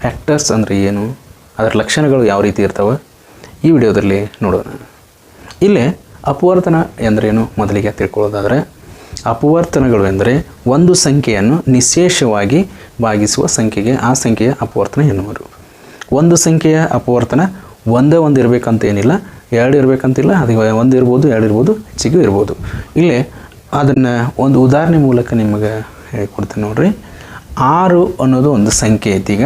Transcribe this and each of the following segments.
Factors ಅಂದರೆ ಏನು, ಅದರ ಲಕ್ಷಣಗಳು ಯಾವ ರೀತಿ ಇರ್ತವೆ ಈ ವಿಡಿಯೋದಲ್ಲಿ ನೋಡೋಣ. ಇಲ್ಲೇ ಅಪವರ್ತನ ಎಂದರೇನು ಮೊದಲಿಗೆ ತಿಳ್ಕೊಳ್ಳೋದಾದರೆ, ಅಪವರ್ತನಗಳು ಎಂದರೆ ಒಂದು ಸಂಖ್ಯೆಯನ್ನು ನಿಶ್ಶೇಷವಾಗಿ ಭಾಗಿಸುವ ಸಂಖ್ಯೆಗೆ ಆ ಸಂಖ್ಯೆಯ ಅಪವರ್ತನ ಎನ್ನುವರು. ಒಂದು ಸಂಖ್ಯೆಯ ಅಪವರ್ತನ ಒಂದೇ ಒಂದು ಇರಬೇಕಂತ ಏನಿಲ್ಲ, ಎರಡು ಇರಬೇಕಂತಿಲ್ಲ, ಅದು ಒಂದು ಇರ್ಬೋದು, ಎರಡು ಇರ್ಬೋದು, ಹೆಚ್ಚಿಗೂ ಇರ್ಬೋದು. ಇಲ್ಲೇ ಅದನ್ನು ಒಂದು ಉದಾಹರಣೆ ಮೂಲಕ ನಿಮಗೆ ಹೇಳ್ಕೊಡ್ತೀನಿ ನೋಡ್ರಿ. 6 ಅನ್ನೋದು ಒಂದು ಸಂಖ್ಯೆ ಐತಿ. ಈಗ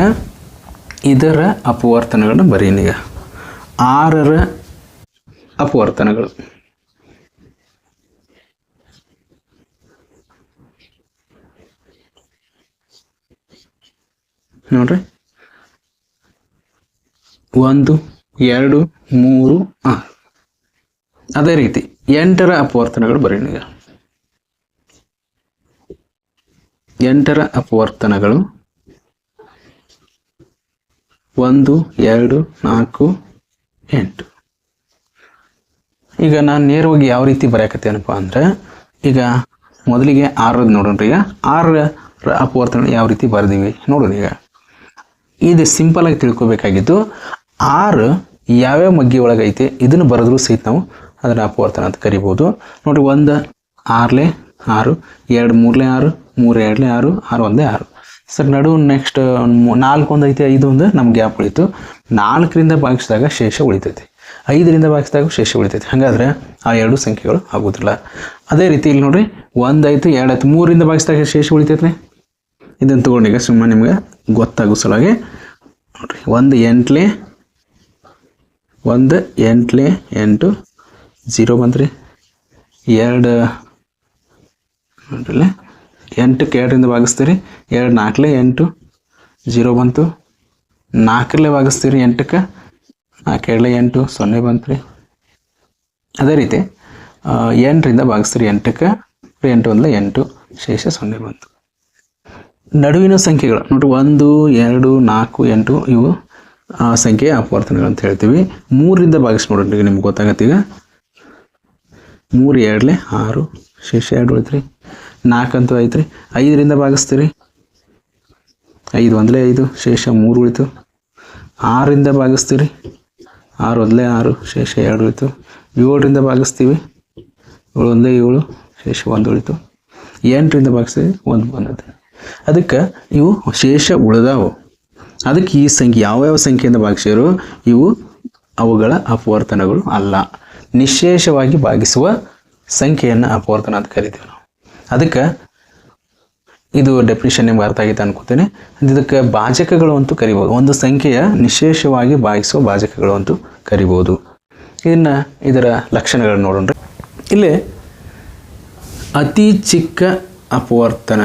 ಇದರ ಅಪವರ್ತನಗಳನ್ನು ಬರೀನಿ. ಈಗ 6ರ ಅಪವರ್ತನಗಳು ನೋಡ್ರಿ, 1, 2, 3, 6. ಅದೇ ರೀತಿ 8ರ ಅಪವರ್ತನಗಳು ಬರೀನಿ. ಈಗ 8ರ ಅಪವರ್ತನಗಳು 1, 2, 4, 8. ಈಗ ನಾನು ನೇರವಾಗಿ ಯಾವ ರೀತಿ ಬರೆಯಕತ್ತೇನಪ್ಪ ಅಂದರೆ, ಈಗ ಮೊದಲಿಗೆ 6 ನೋಡೋಣ. ಈಗ 6ರ ಅಪವರ್ತನ ಯಾವ ರೀತಿ ಬರೆದೀವಿ ನೋಡೋಣ. ಈಗ ಇದು ಸಿಂಪಲ್ ಆಗಿ ತಿಳ್ಕೊಬೇಕಾಗಿದ್ದು, 6 ಯಾವ್ಯಾವ ಮಗ್ಗಿ ಒಳಗೈತೆ ಇದನ್ನು ಬರೆದ್ರೂ ಸಹಿತ ನಾವು ಅದರ ಅಪವರ್ತನ ಅಂತ ಕರಿಬೋದು. ನೋಡಿ, 1 6 6, 2 3 6, 3 2 6, 6 1 6. ಸರ್ ನಡು ನೆಕ್ಸ್ಟ್ 4 1 ಐತೆ, 5 1 ನಮ್ಗೆ ಗ್ಯಾಪ್ ಉಳಿತು. 4ರಿಂದ ಭಾಗಿಸಿದಾಗ ಶೇಷ ಉಳಿತೈತಿ, 5ರಿಂದ ಭಾಗಿಸಿದಾಗ ಶೇಷ ಉಳಿತೈತಿ. ಹಾಗಾದರೆ ಆ ಎರಡು ಸಂಖ್ಯೆಗಳು ಆಗೋದಿಲ್ಲ. ಅದೇ ರೀತಿ ಇಲ್ಲಿ ನೋಡಿರಿ, 1 ಆಯಿತು, 2 ಆಯಿತು, 3ರಿಂದ ಭಾಗಿಸಿದಾಗ ಶೇಷ ಉಳಿತೈತಿ. ಇದನ್ನು ತೊಗೊಂಡೀಗ ಸುಮ್ಮನೆ ನಿಮ್ಗೆ ಗೊತ್ತಾಗೋ ಸಲುವಾಗಿ ನೋಡಿರಿ, 1 8 1 8 8 0 ಬಂತ್ರಿ. 2 ನೋಡ್ರಿ, 8ಕ್ಕೆ 2ರಿಂದ ಭಾಗಿಸ್ತೀರಿ, 2 4 8 0 ಬಂತು. 4ರಲ್ಲೇ ಭಾಗಿಸ್ತೀರಿ 8ಕ್ಕೆ, 4 8 0 ಬಂತ್ರಿ. ಅದೇ ರೀತಿ 8ರಿಂದ ಭಾಗಿಸ್ತೀರಿ 8ಕ್ಕೆ, 8 1 8 ಶೇಷ 0 ಬಂತು. ನಡುವಿನ ಸಂಖ್ಯೆಗಳು ನೋಡ್ರಿ, 1 2 4 8 ಇವು ಸಂಖ್ಯೆಯ ಅಪವರ್ತನಗಳು ಅಂತ ಹೇಳ್ತೀವಿ. 3ರಿಂದ ಭಾಗಿಸಿ ನೋಡ್ರಿ, ನಿಮ್ಗೆ ಗೊತ್ತಾಗತ್ತೆ. ಈಗ 3 2 6 ಶೇಷ 2 ಉಳಿತ್ರಿ. 4 ಅಂತೂ ಐತ್ರಿ. 5ರಿಂದ ಭಾಗಿಸ್ತೀರಿ, 5 1 5 ಶೇಷ 3 ಉಳಿತು. 6ರಿಂದ ಭಾಗಿಸ್ತೀರಿ, 6 1 6 ಶೇಷ 2 ಉಳಿತು. 7ರಿಂದ ಭಾಗಿಸ್ತೀವಿ, 7 1 7 ಶೇಷ 1 ಉಳಿತು. 8ರಿಂದ ಭಾಗಿಸ್ತೀವಿ, 1 ಬಂದೈತೆ. ಅದಕ್ಕೆ ಇವು ಶೇಷ ಉಳಿದಾವು. ಅದಕ್ಕೆ ಈ ಸಂಖ್ಯೆ ಯಾವ್ಯಾವ ಸಂಖ್ಯೆಯಿಂದ ಭಾಗಿಸಿರೋ ಇವು ಅವುಗಳ ಅಪವರ್ತನಗಳು ಅಲ್ಲ. ನಿಶ್ಶೇಷವಾಗಿ ಭಾಗಿಸುವ ಸಂಖ್ಯೆಯನ್ನು ಅಪವರ್ತನ ಅಂತ ಕರಿತೀವಿ ನಾವು. ಅದಕ್ಕೆ ಇದು ಡೆಫಿನಿಷನ್ ನಿಮ್ಗೆ ಅರ್ಥ ಆಗಿತ್ತು ಅನ್ಕೋತೇನೆ. ಇದಕ್ಕೆ ಭಾಜಕಗಳು ಅಂತೂ ಕರಿಬೋದು. ಒಂದು ಸಂಖ್ಯೆಯ ನಿಶ್ಶೇಷವಾಗಿ ಭಾಗಿಸುವ ಭಾಜಕಗಳು ಅಂತೂ ಕರಿಬೋದು. ಇದರ ಲಕ್ಷಣಗಳನ್ನು ನೋಡೋಣ. ಇಲ್ಲಿ ಅತಿ ಚಿಕ್ಕ ಅಪವರ್ತನ,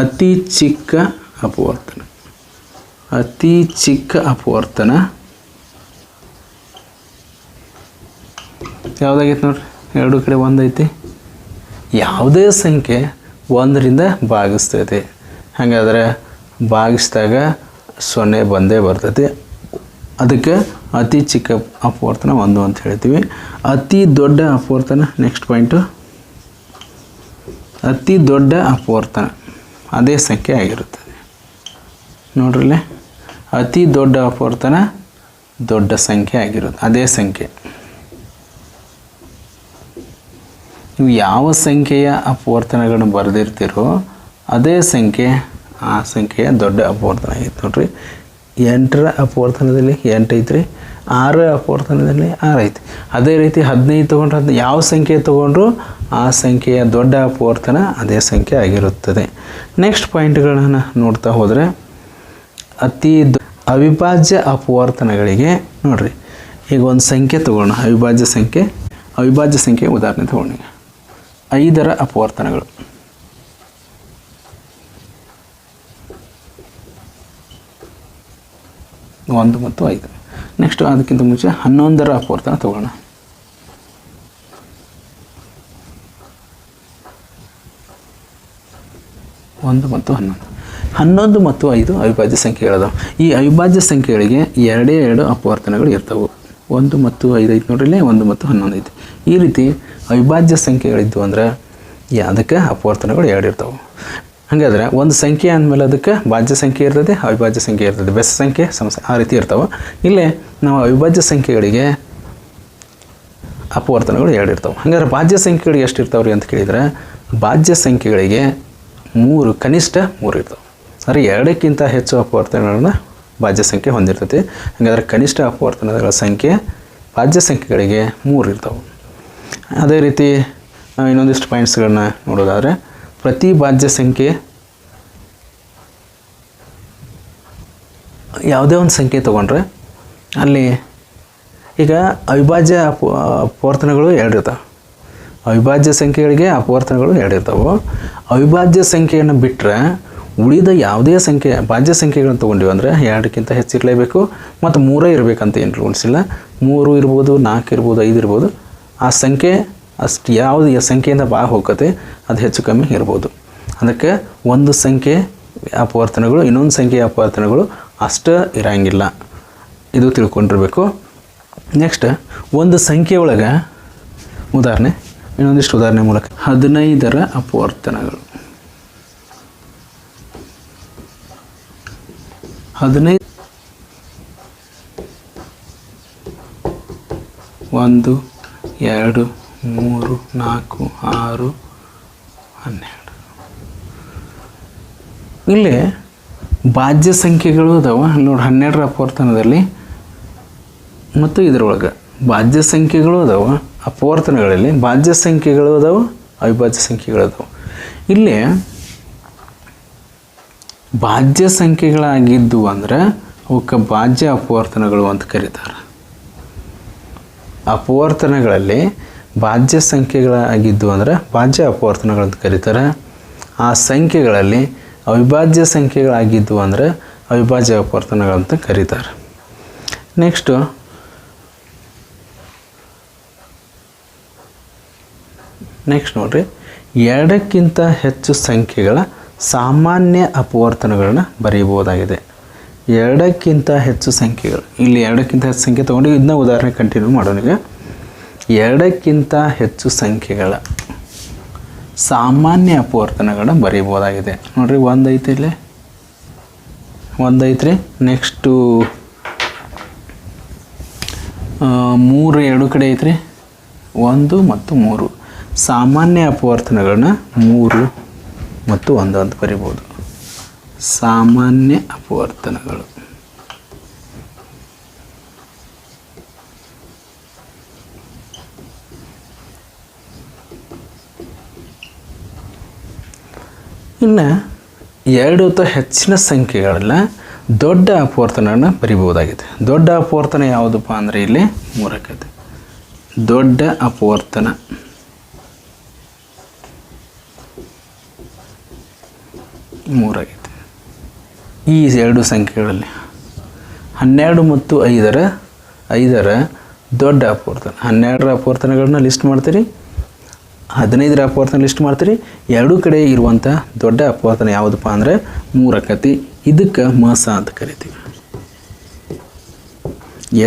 ಅತಿ ಚಿಕ್ಕ ಅಪವರ್ತನ, ಅತಿ ಚಿಕ್ಕ ಅಪವರ್ತನ ಯಾವುದಾಗೈತೆ ನೋಡ್ರಿ, ಎರಡು ಕಡೆ 1 ಐತಿ. ಯಾವುದೇ ಸಂಖ್ಯೆ 1ರಿಂದ ಭಾಗಿಸ್ತೈತೆ, ಹಾಗಾದ್ರೆ ಭಾಗಿಸಿದಾಗ 0 ಬಂದೇ ಬರ್ತೈತೆ. ಅದಕ್ಕೆ ಅತಿ ಚಿಕ್ಕ ಅಪವರ್ತನ 1 ಅಂತ ಹೇಳ್ತೀವಿ. ಅತಿ ದೊಡ್ಡ ಅಪವರ್ತನ, ನೆಕ್ಸ್ಟ್ ಪಾಯಿಂಟು, ಅತಿ ದೊಡ್ಡ ಅಪವರ್ತನ ಅದೇ ಸಂಖ್ಯೆ ಆಗಿರುತ್ತದೆ ನೋಡ್ರಲ್ಲೇ. ಅತಿ ದೊಡ್ಡ ಅಪವರ್ತನ ದೊಡ್ಡ ಸಂಖ್ಯೆ ಆಗಿರುತ್ತೆ, ಅದೇ ಸಂಖ್ಯೆ. ನೀವು ಯಾವ ಸಂಖ್ಯೆಯ ಅಪವರ್ತನಗಳನ್ನು ಬರೆದಿರ್ತೀರೋ ಅದೇ ಸಂಖ್ಯೆ ಆ ಸಂಖ್ಯೆಯ ದೊಡ್ಡ ಅಪವರ್ತನ ಆಗಿತ್ತು ನೋಡ್ರಿ. 8ರ ಅಪವರ್ತನದಲ್ಲಿ 8 ಐತ್ರಿ, 6ರ ಅಪವರ್ತನದಲ್ಲಿ 6 ಐತಿ. ಅದೇ ರೀತಿ 15 ತೊಗೊಂಡ್ರೆ ಯಾವ ಸಂಖ್ಯೆ ತೊಗೊಂಡ್ರು ಆ ಸಂಖ್ಯೆಯ ದೊಡ್ಡ ಅಪವರ್ತನ ಅದೇ ಸಂಖ್ಯೆ ಆಗಿರುತ್ತದೆ. ನೆಕ್ಸ್ಟ್ ಪಾಯಿಂಟ್ಗಳನ್ನು ನೋಡ್ತಾ ಹೋದರೆ, ಅವಿಭಾಜ್ಯ ಅಪವರ್ತನಗಳಿಗೆ ನೋಡ್ರಿ, ಈಗ ಒಂದು ಸಂಖ್ಯೆ ತಗೋಣ, ಅವಿಭಾಜ್ಯ ಸಂಖ್ಯೆ ಉದಾಹರಣೆ ತಗೊಂಡು 5ರ ಅಪವರ್ತನಗಳು. ಒಂದು ಮತ್ತು 5. ನೆಕ್ಸ್ಟ್ ಅದಕ್ಕಿಂತ ಮುಂಚೆ 11ರ ಅಪವರ್ತನ ತಗೋಣ. 1 ಮತ್ತು 11. 11 ಮತ್ತು 5 ಅವಿಭಾಜ್ಯ ಸಂಖ್ಯೆಗಳದಾವೆ. ಈ ಅವಿಭಾಜ್ಯ ಸಂಖ್ಯೆಗಳಿಗೆ 2 ಅಪವರ್ತನಗಳು ಇರ್ತವೆ. 1 ಮತ್ತು 5 ಐತೆ ನೋಡ್ರಿ, 1 ಮತ್ತು 11 ಐತೆ. ಈ ರೀತಿ ಅವಿಭಾಜ್ಯ ಸಂಖ್ಯೆಗಳಿದ್ದು ಅಂದ್ರೆ ಅದಕ್ಕೆ ಅಪವರ್ತನಗಳು 2 ಇರ್ತವೆ. ಹಾಗಾದ್ರೆ ಒಂದು ಸಂಖ್ಯೆ ಅಂದಮೇಲೆ ಅದಕ್ಕೆ ಭಾಜ್ಯ ಸಂಖ್ಯೆ ಇರ್ತದೆ, ಅವಿಭಾಜ್ಯ ಸಂಖ್ಯೆ ಇರ್ತದೆ, ಬೆಸ ಸಂಖ್ಯೆ ಸಮಸ್ಯೆ ಆ ರೀತಿ ಇರ್ತಾವೆ. ಇಲ್ಲೇ ನಾವು ಅವಿಭಾಜ್ಯ ಸಂಖ್ಯೆಗಳಿಗೆ ಅಪವರ್ತನಗಳು 2 ಇರ್ತಾವೆ. ಹಾಗಾದ್ರೆ ಭಾಜ್ಯ ಸಂಖ್ಯೆಗಳಿಗೆ ಎಷ್ಟು ಇರ್ತಾವೆ ರೀ ಅಂತ ಕೇಳಿದರೆ ಭಾಜ್ಯ ಸಂಖ್ಯೆಗಳಿಗೆ 3 ಕನಿಷ್ಠ 3 ಇರ್ತಾವೆ. ಅಂದರೆ 2ಕ್ಕಿಂತ ಹೆಚ್ಚು ಅಪವರ್ತನಗಳನ್ನು ಭಾಜ್ಯ ಸಂಖ್ಯೆ ಹೊಂದಿರ್ತೈತಿ. ಹಾಗಾದ್ರೆ ಕನಿಷ್ಠ ಅಪವರ್ತನಗಳ ಸಂಖ್ಯೆ ಭಾಜ್ಯ ಸಂಖ್ಯೆಗಳಿಗೆ 3 ಇರ್ತಾವೆ. ಅದೇ ರೀತಿ ನಾವು ಇನ್ನೊಂದಿಷ್ಟು ಪಾಯಿಂಟ್ಸ್ಗಳನ್ನ ನೋಡೋದಾದರೆ ಪ್ರತಿ ಭಾಜ್ಯ ಸಂಖ್ಯೆ ಯಾವುದೇ ಒಂದು ಸಂಖ್ಯೆ ತೊಗೊಂಡ್ರೆ ಅಲ್ಲಿ ಈಗ ಅವಿಭಾಜ್ಯ ಅಪವರ್ತನಗಳು 2 ಇರ್ತಾವೆ. ಅವಿಭಾಜ್ಯ ಸಂಖ್ಯೆಗಳಿಗೆ ಅಪವರ್ತನಗಳು 2 ಇರ್ತಾವೆ. ಅವಿಭಾಜ್ಯ ಸಂಖ್ಯೆಯನ್ನು ಬಿಟ್ಟರೆ ಉಳಿದ ಯಾವುದೇ ಸಂಖ್ಯೆ ಭಾಜ್ಯ ಸಂಖ್ಯೆಗಳನ್ನು ತೊಗೊಂಡಿವಿ ಅಂದರೆ 2ಕ್ಕಿಂತ ಹೆಚ್ಚಿರಲೇಬೇಕು ಮತ್ತು 3 ಇರಬೇಕಂತ ಏನು ರೂಲ್ಸ್ ಇಲ್ಲ. 3 ಇರ್ಬೋದು, 4 ಇರ್ಬೋದು, 5 ಇರ್ಬೋದು. ಆ ಸಂಖ್ಯೆ ಅಷ್ಟು ಯಾವುದು ಸಂಖ್ಯೆಯಿಂದ ಭಾಳ ಹೋಗತ್ತೆ ಅದು ಹೆಚ್ಚು ಕಮ್ಮಿ ಇರ್ಬೋದು. ಅದಕ್ಕೆ ಒಂದು ಸಂಖ್ಯೆ ಅಪವರ್ತನಗಳು ಇನ್ನೊಂದು ಸಂಖ್ಯೆ ಅಪವರ್ತನಗಳು ಅಷ್ಟು ಇರೋಂಗಿಲ್ಲ, ಇದು ತಿಳ್ಕೊಂಡಿರ್ಬೇಕು. ನೆಕ್ಸ್ಟ್ ಒಂದು ಸಂಖ್ಯೆ ಒಳಗೆ ಉದಾಹರಣೆ ಇನ್ನೊಂದಿಷ್ಟು ಉದಾಹರಣೆ ಮೂಲಕ 15ರ ಅಪವರ್ತನಗಳು 15 1 2 3 4 6 12 ಇಲ್ಲಿ ಭಾಜ್ಯ ಸಂಖ್ಯೆಗಳು ಅದಾವ ನೋಡಿ. 12ರ ಅಪವರ್ತನದಲ್ಲಿ ಮತ್ತು ಇದರೊಳಗೆ ಭಾಜ್ಯ ಸಂಖ್ಯೆಗಳು ಅದಾವ, ಅಪವರ್ತನಗಳಲ್ಲಿ ಭಾಜ್ಯ ಸಂಖ್ಯೆಗಳು ಅದಾವ, ಅವಿಭಾಜ್ಯ ಸಂಖ್ಯೆಗಳು ಅದಾವ. ಇಲ್ಲಿ ಭಾಜ್ಯ ಸಂಖ್ಯೆಗಳಾಗಿದ್ದು ಅಂದರೆ ಅವಕ್ಕೆ ಭಾಜ್ಯ ಅಪವರ್ತನಗಳು ಅಂತ ಕರೀತಾರೆ. ಅಪವರ್ತನಗಳಲ್ಲಿ ಭಾಜ್ಯ ಸಂಖ್ಯೆಗಳಾಗಿದ್ದು ಅಂದರೆ ಭಾಜ್ಯ ಅಪವರ್ತನಗಳು ಅಂತ ಕರೀತಾರೆ. ಆ ಸಂಖ್ಯೆಗಳಲ್ಲಿ ಅವಿಭಾಜ್ಯ ಸಂಖ್ಯೆಗಳಾಗಿದ್ದು ಅಂದರೆ ಅವಿಭಾಜ್ಯ ಅಪವರ್ತನಗಳಂತ ಕರೀತಾರೆ. ನೆಕ್ಸ್ಟು ನೋಡ್ರಿ, 2ಕ್ಕಿಂತ ಹೆಚ್ಚು ಸಂಖ್ಯೆಗಳ ಸಾಮಾನ್ಯ ಅಪವರ್ತನಗಳನ್ನ ಬರೆಯಬಹುದಾಗಿದೆ. 2ಕ್ಕಿಂತ ಹೆಚ್ಚು ಸಂಖ್ಯೆಗಳು, ಇಲ್ಲಿ 2ಕ್ಕಿಂತ ಹೆಚ್ಚು ಸಂಖ್ಯೆ ತೊಗೊಂಡು ಇದನ್ನ ಉದಾಹರಣೆ ಕಂಟಿನ್ಯೂ ಮಾಡೋಣ. ಈಗ 2ಕ್ಕಿಂತ ಹೆಚ್ಚು ಸಂಖ್ಯೆಗಳ ಸಾಮಾನ್ಯ ಅಪವರ್ತನಗಳನ್ನ ಬರೆಯಬಹುದಾಗಿದೆ. ನೋಡ್ರಿ, 1 ಐತಿ, ಇಲ್ಲೇ 1 ಐತ್ರಿ. ನೆಕ್ಸ್ಟು 3 2 ಕಡೆ ಐತ್ರಿ, 1 ಮತ್ತು 3 ಸಾಮಾನ್ಯ ಅಪವರ್ತನಗಳನ್ನ 3 ಮತ್ತು 1 ಅಂತ ಬರಿಬೋದು. ಸಾಮಾನ್ಯ ಅಪವರ್ತನಗಳು ಇನ್ನು 2 ಅಥವಾ ಹೆಚ್ಚಿನ ಸಂಖ್ಯೆಗಳೆಲ್ಲ ದೊಡ್ಡ ಅಪವರ್ತನವನ್ನು ಬರಿಬಹುದಾಗಿದೆ. ದೊಡ್ಡ ಅಪವರ್ತನ ಯಾವುದಪ್ಪ ಅಂದರೆ ಇಲ್ಲಿ 3 ದೊಡ್ಡ ಅಪವರ್ತನ 3 ಆಗೈತೆ. ಈ 2 ಸಂಖ್ಯೆಗಳಲ್ಲಿ 12 ಮತ್ತು 5ರ ದೊಡ್ಡ ಅಪವರ್ತನ. 12ರ ಅಪವರ್ತನಗಳನ್ನ ಲಿಸ್ಟ್ ಮಾಡ್ತೀರಿ, 15ರ ಅಪವರ್ತನ ಲಿಸ್ಟ್ ಮಾಡ್ತೀರಿ. 2 ಕಡೆ ಇರುವಂಥ ದೊಡ್ಡ ಅಪವರ್ತನ ಯಾವುದಪ್ಪ ಅಂದರೆ 3 ಆಕತಿ. ಇದಕ್ಕೆ ಮಸ ಅಂತ ಕರಿತೀವಿ,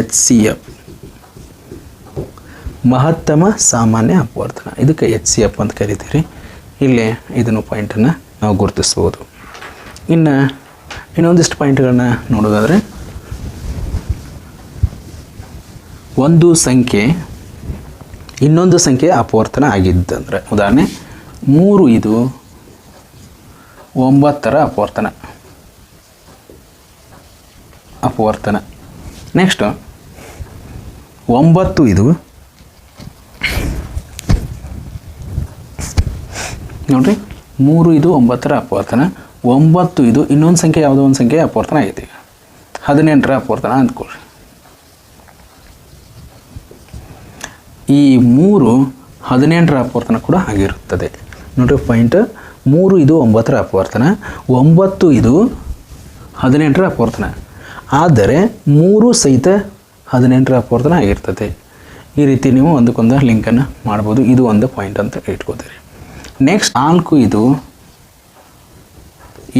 HCF ಮಹತ್ತಮ ಸಾಮಾನ್ಯ ಅಪವರ್ತನ. ಇದಕ್ಕೆ HCF ಅಂತ ಕರಿತೀರಿ. ಇಲ್ಲಿ ಇದನ್ನು ಪಾಯಿಂಟನ್ನು ನಾವು ಗುರುತಿಸ್ಬೋದು. ಇನ್ನು ಇನ್ನೊಂದಿಷ್ಟು ಪಾಯಿಂಟ್ಗಳನ್ನ ನೋಡೋದಾದರೆ, ಒಂದು ಸಂಖ್ಯೆ ಇನ್ನೊಂದು ಸಂಖ್ಯೆ ಅಪವರ್ತನ ಆಗಿದ್ದಂದರೆ, ಉದಾಹರಣೆ 3 ಇದು 9ರ ಅಪವರ್ತನ. ನೆಕ್ಸ್ಟ್ 9 ಇದು ನೋಡ್ರಿ, 3 ಇದು 9ರ ಅಪವರ್ತನ. 9 ಇದು ಇನ್ನೊಂದು ಸಂಖ್ಯೆ ಯಾವುದೋ ಒಂದು ಸಂಖ್ಯೆ ಅಪವರ್ತನ ಆಗೈತಿ. 18ರ ಅಪವರ್ತನ ಅಂದ್ಕೊಳ್ರಿ. ಈ 3 18ರ ಅಪವರ್ತನ ಕೂಡ ಆಗಿರುತ್ತದೆ. ನೋಡ್ರಿ ಪಾಯಿಂಟ್, 3 ಇದು 9ರ ಅಪವರ್ತನ, 9 ಇದು 18ರ ಅಪವರ್ತನ. ಆದರೆ 3 ಸಹಿತ 18ರ ಅಪವರ್ತನ ಆಗಿರ್ತದೆ. ಈ ರೀತಿ ನೀವು ಒಂದಕ್ಕೊಂದು ಲಿಂಕನ್ನು ಮಾಡ್ಬೋದು. ಇದು ಒಂದು ಪಾಯಿಂಟ್ ಅಂತ ಇಟ್ಕೋತೀರಿ. ನೆಕ್ಸ್ಟ್ 4 ಇದು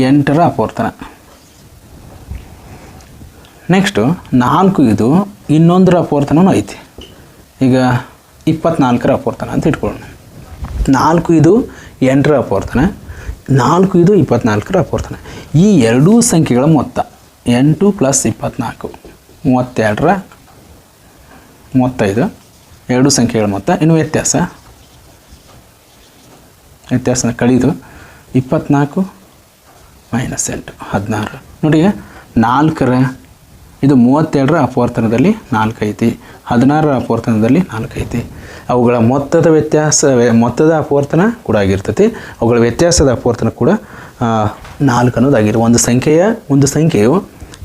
8ರ ಅಪವರ್ತನ. ನೆಕ್ಸ್ಟು 4 ಇದು ಇನ್ನೊಂದರ ಅಪವರ್ತನೂ ಐತಿ. ಈಗ 24ರ ಅಪವರ್ತನ ಅಂತ ಇಟ್ಕೊಳ್ಳೋಣ. 4 ಇದು 8ರ ಅಪವರ್ತನ, 4 ಇದು 24ರ ಅಪವರ್ತನ. ಈ ಎರಡೂ ಸಂಖ್ಯೆಗಳ ಮೊತ್ತ 8 + 24 32ರ 35 ಎರಡು ಸಂಖ್ಯೆಗಳ ಮೊತ್ತ. ಇನ್ನು ವ್ಯತ್ಯಾಸ ಕಳೆದು 24 - 8 16. ನೋಡಿ 4ರ ಇದು 32ರ ಅಪವರ್ತನದಲ್ಲಿ 4 ಐತಿ, 16ರ ಅಪವರ್ತನದಲ್ಲಿ 4 ಐತಿ. ಅವುಗಳ ಮೊತ್ತದ ವ್ಯತ್ಯಾಸ ಮೊತ್ತದ ಅಪವರ್ತನ ಕೂಡ ಆಗಿರ್ತೈತಿ, ಅವುಗಳ ವ್ಯತ್ಯಾಸದ ಅಪವರ್ತನ ಕೂಡ 4 ಅನ್ನೋದಾಗಿರೋ ಒಂದು ಸಂಖ್ಯೆಯು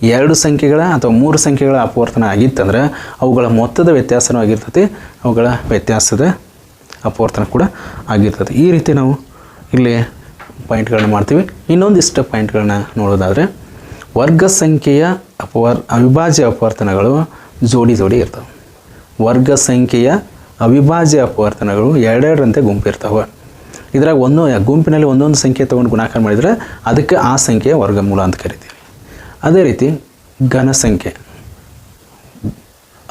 2 ಸಂಖ್ಯೆಗಳ ಅಥವಾ 3 ಸಂಖ್ಯೆಗಳ ಅಪವರ್ತನ ಆಗಿತ್ತಂದ್ರೆ ಅವುಗಳ ಮೊತ್ತದ ವ್ಯತ್ಯಾಸನೂ ಆಗಿರ್ತೈತಿ, ಅವುಗಳ ವ್ಯತ್ಯಾಸದ ಅಪವರ್ತನ ಕೂಡ ಆಗಿರ್ತದೆ. ಈ ರೀತಿ ನಾವು ಇಲ್ಲಿ ಪಾಯಿಂಟ್ಗಳನ್ನ ಮಾಡ್ತೀವಿ. ಇನ್ನೊಂದಿಷ್ಟು ಪಾಯಿಂಟ್ಗಳನ್ನ ನೋಡೋದಾದರೆ, ವರ್ಗ ಸಂಖ್ಯೆಯ ಅವಿಭಾಜ್ಯ ಅಪವರ್ತನಗಳು ಜೋಡಿ ಇರ್ತವೆ. ವರ್ಗ ಸಂಖ್ಯೆಯ ಅವಿಭಾಜ್ಯ ಅಪವರ್ತನಗಳು 2 ಗುಂಪಿರ್ತವೆ. ಇದ್ರಾಗ ಗುಂಪಿನಲ್ಲಿ ಒಂದೊಂದು ಸಂಖ್ಯೆ ತೊಗೊಂಡು ಗುಣಾಕಾರ ಮಾಡಿದರೆ ಅದಕ್ಕೆ ಆ ಸಂಖ್ಯೆಯ ವರ್ಗಮೂಲ ಅಂತ ಕರಿತೀವಿ. ಅದೇ ರೀತಿ ಘನ ಸಂಖ್ಯೆ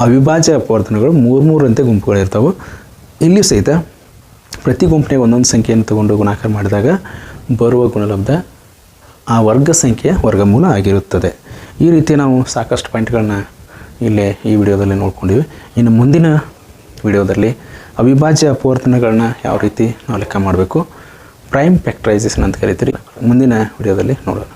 ಅವಿಭಾಜ್ಯ ಅಪವರ್ತನಗಳು 3 ಗುಂಪುಗಳಿರ್ತವೆ. ಇಲ್ಲಿ ಸಹಿತ ಪ್ರತಿ ಗುಂಪಿನಾಗ ಒಂದೊಂದು ಸಂಖ್ಯೆಯನ್ನು ತಗೊಂಡು ಗುಣಾಕಾರ ಮಾಡಿದಾಗ ಬರುವ ಗುಣಲಬ್ಧ ಆ ವರ್ಗ ಸಂಖ್ಯೆಯ ವರ್ಗಮೂಲ ಆಗಿರುತ್ತದೆ. ಈ ರೀತಿ ನಾವು ಸಾಕಷ್ಟು ಪಾಯಿಂಟ್ಗಳನ್ನ ಇಲ್ಲೇ ಈ ವಿಡಿಯೋದಲ್ಲಿ ನೋಡ್ಕೊಂಡಿವಿ. ಇನ್ನು ಮುಂದಿನ ವಿಡಿಯೋದಲ್ಲಿ ಅವಿಭಾಜ್ಯ ಅಪವರ್ತನಗಳನ್ನ ಯಾವ ರೀತಿ ನಾವು ಲೆಕ್ಕ ಮಾಡಬೇಕು, ಪ್ರೈಮ್ ಫ್ಯಾಕ್ಟರೈಸೇಷನ್ ಅಂತ ಕರಿತೀರಿ, ಮುಂದಿನ ವಿಡಿಯೋದಲ್ಲಿ ನೋಡೋಣ.